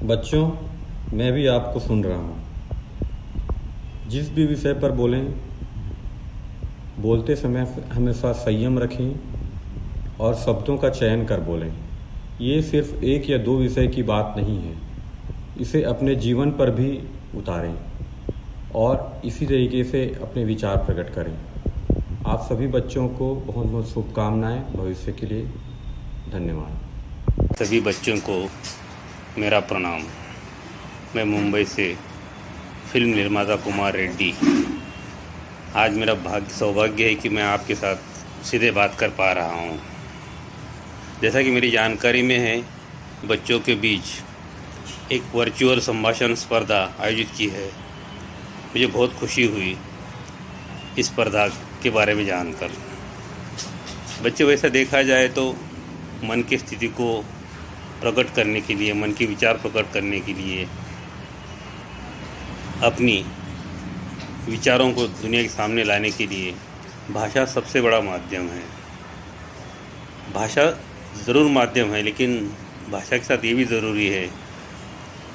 बच्चों, मैं भी आपको सुन रहा हूँ। जिस भी विषय पर बोलते समय हमेशा संयम रखें और शब्दों का चयन कर बोलें। ये सिर्फ एक या दो विषय की बात नहीं है, इसे अपने जीवन पर भी उतारें और इसी तरीके से अपने विचार प्रकट करें। आप सभी बच्चों को बहुत बहुत शुभकामनाएं भविष्य के लिए। धन्यवाद। सभी बच्चों को मेरा प्रणाम। मैं मुंबई से फिल्म निर्माता कुमार रेड्डी। आज मेरा सौभाग्य है कि मैं आपके साथ सीधे बात कर पा रहा हूँ। जैसा कि मेरी जानकारी में है, बच्चों के बीच एक वर्चुअल संभाषण स्पर्धा आयोजित की है। मुझे बहुत खुशी हुई इस स्पर्धा के बारे में जानकर। बच्चे, वैसा देखा जाए तो मन की स्थिति को प्रकट करने के लिए, मन के विचार प्रकट करने के लिए, अपनी विचारों को दुनिया के सामने लाने के लिए भाषा सबसे बड़ा माध्यम है। भाषा ज़रूर माध्यम है, लेकिन भाषा के साथ ये भी ज़रूरी है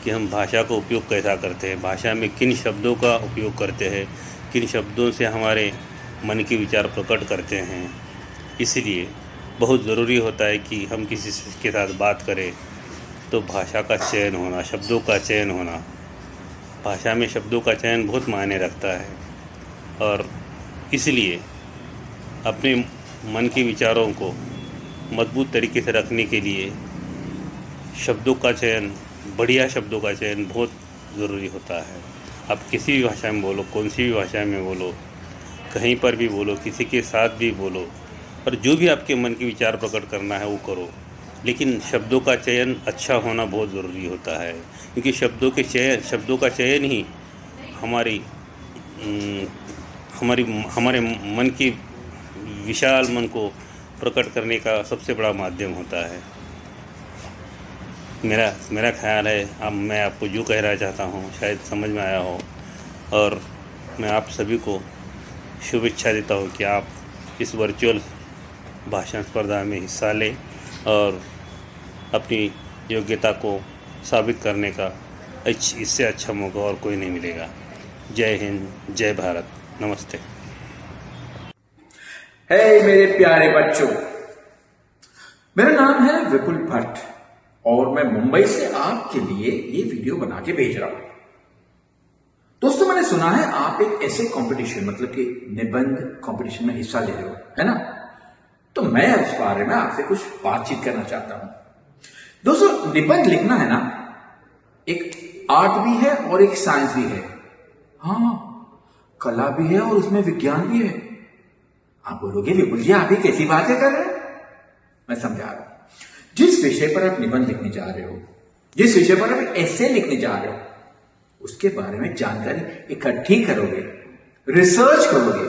कि हम भाषा का उपयोग कैसा करते हैं, भाषा में किन शब्दों का उपयोग करते हैं, किन शब्दों से हमारे मन के विचार प्रकट करते हैं। इसलिए बहुत ज़रूरी होता है कि हम किसी के साथ बात करें तो भाषा का चयन होना, शब्दों का चयन होना। भाषा में शब्दों का चयन बहुत मायने रखता है और इसलिए अपने मन के विचारों को मजबूत तरीके से रखने के लिए शब्दों का चयन, बढ़िया शब्दों का चयन बहुत ज़रूरी होता है। आप किसी भी भाषा में बोलो, कौन सी भी भाषा में बोलो, कहीं पर भी बोलो, किसी के साथ भी बोलो, और जो भी आपके मन के विचार प्रकट करना है वो करो, लेकिन शब्दों का चयन अच्छा होना बहुत ज़रूरी होता है। क्योंकि शब्दों का चयन ही हमारे मन की विशाल मन को प्रकट करने का सबसे बड़ा माध्यम होता है। मेरा ख्याल है, अब मैं आपको जो कह रहा चाहता हूँ शायद समझ में आया हो, और मैं आप सभी को शुभेच्छा देता हूँ कि आप इस वर्चुअल भाषण स्पर्धा में हिस्सा लें और अपनी योग्यता को साबित करने का इससे अच्छा मौका और कोई नहीं मिलेगा। जय हिंद, जय भारत, नमस्ते। मेरे प्यारे बच्चों, मेरा नाम है विपुल भट्ट और मैं मुंबई से आपके लिए ये वीडियो बना के भेज रहा हूं। दोस्तों, मैंने सुना है आप एक ऐसे कंपटीशन, मतलब कि निबंध कंपटीशन में हिस्सा ले रहे हो, है ना? तो मैं उस बारे में आपसे कुछ बातचीत करना चाहता हूं। दोस्तों, निबंध लिखना है ना, एक आर्ट भी है और एक साइंस भी है। हाँ, कला भी है और उसमें विज्ञान भी है। आप बोलोगे विपुल जी, आप ही कैसी बातें कर रहे हैं? मैं समझा रहा हूं। जिस विषय पर आप निबंध लिखने जा रहे हो, जिस विषय पर आप एसे लिखने जा रहे हो, उसके बारे में जानकारी इकट्ठी करोगे, रिसर्च करोगे,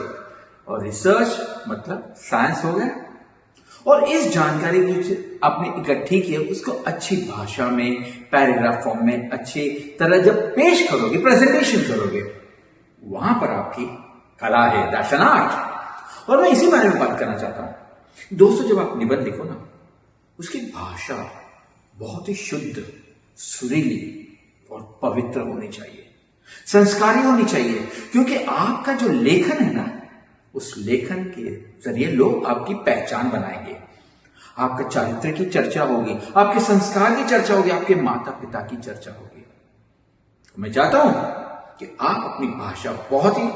और रिसर्च मतलब साइंस हो गया। और इस जानकारी जो आपने इकट्ठी की है उसको अच्छी भाषा में, पैराग्राफ फॉर्म में अच्छी तरह जब पेश करोगे, प्रेजेंटेशन करोगे, वहां पर आपकी कला है, दर्शन आर्ट। और मैं इसी बारे में बात करना चाहता हूं। दोस्तों, जब आप निबंध लिखो ना, उसकी भाषा बहुत ही शुद्ध, सुरीली और पवित्र होनी चाहिए, संस्कारी होनी चाहिए। क्योंकि आपका जो लेखन है ना, उस लेखन के जरिए लोग आपकी पहचान बनाएंगे, आपका चारित्र की चर्चा होगी, आपके संस्कार की चर्चा होगी, आपके माता पिता की चर्चा होगी। मैं चाहता हूं कि आप अपनी भाषा बहुत ही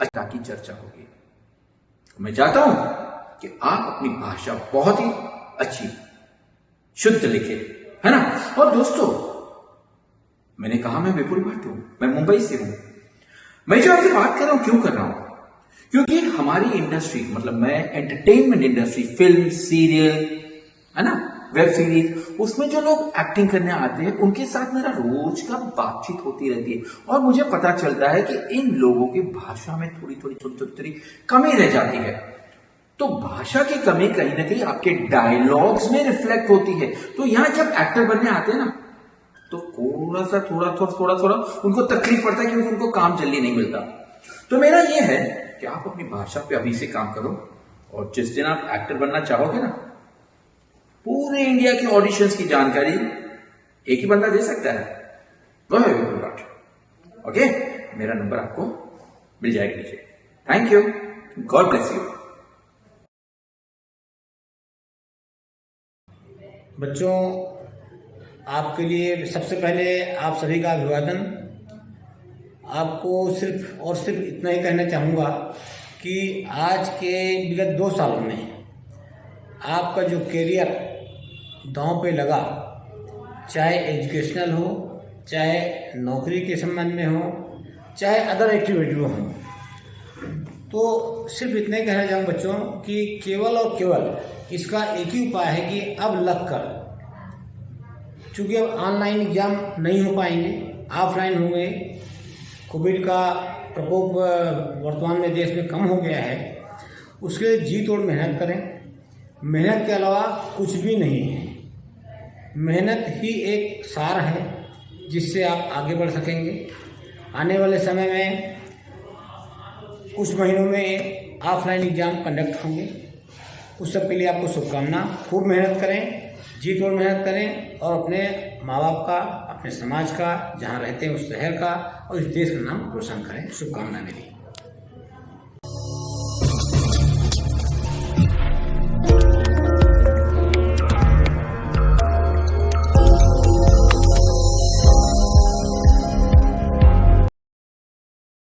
अच्छा की चर्चा होगी। मैं चाहता हूं कि आप अपनी भाषा बहुत ही अच्छी, शुद्ध लिखे, है ना? और दोस्तों, मैंने कहा मैं विपुल भट्ट हूं, मैं मुंबई से हूं। मैं जो आपसे बात कर रहा हूं, क्यों कर रहा हूं? क्योंकि हमारी इंडस्ट्री, मतलब मैं एंटरटेनमेंट इंडस्ट्री, फिल्म, सीरियल, है ना, वेब सीरीज, उसमें जो लोग एक्टिंग करने आते हैं उनके साथ मेरा रोज का बातचीत होती रहती है। और मुझे पता चलता है कि इन लोगों की भाषा में थोड़ी कमी रह जाती है। तो भाषा की कमी कहीं ना कहीं आपके डायलॉग्स में रिफ्लेक्ट होती है। तो यहां जब एक्टर बनने आते हैं ना, तो थोड़ा उनको तकलीफ पड़ता है, क्योंकि उनको काम जल्दी नहीं मिलता। तो मेरा यह है कि आप अपनी भाषा पे अभी से काम करो, और जिस दिन आप एक्टर बनना चाहोगे ना, पूरे इंडिया के ऑडिशंस की जानकारी एक ही बंदा दे सकता है, गो है विपुल भट्ट। ओके, मेरा नंबर आपको मिल जाएगा नीचे। Thank you, God bless you. बच्चों, आपके लिए सबसे पहले आप सभी का अभिवादन। आपको सिर्फ और सिर्फ इतना ही कहना चाहूँगा कि आज के विगत 2 सालों में आपका जो कैरियर दांव पे लगा, चाहे एजुकेशनल हो, चाहे नौकरी के संबंध में हो, चाहे अदर एक्टिविटी हो, तो सिर्फ इतना ही कहना चाहूँ बच्चों कि केवल और केवल इसका एक ही उपाय है कि अब लग कर, चूँकि अब ऑनलाइन एग्ज़ाम नहीं हो पाएंगे, ऑफलाइन होंगे, कोविड का प्रकोप वर्तमान में देश में कम हो गया है, उसके लिए जी तोड़ मेहनत करें। मेहनत के अलावा कुछ भी नहीं है। मेहनत ही एक सार है जिससे आप आगे बढ़ सकेंगे। आने वाले समय में कुछ महीनों में ऑफलाइन एग्ज़ाम कंडक्ट होंगे, उस सब के लिए आपको शुभकामना। खूब मेहनत करें, जी तोड़ मेहनत करें और अपने माँ बाप का, अपने समाज का, जहाँ रहते हैं उस शहर का और इस देश का नाम रोशन करें। शुभकामनाएं मेरी।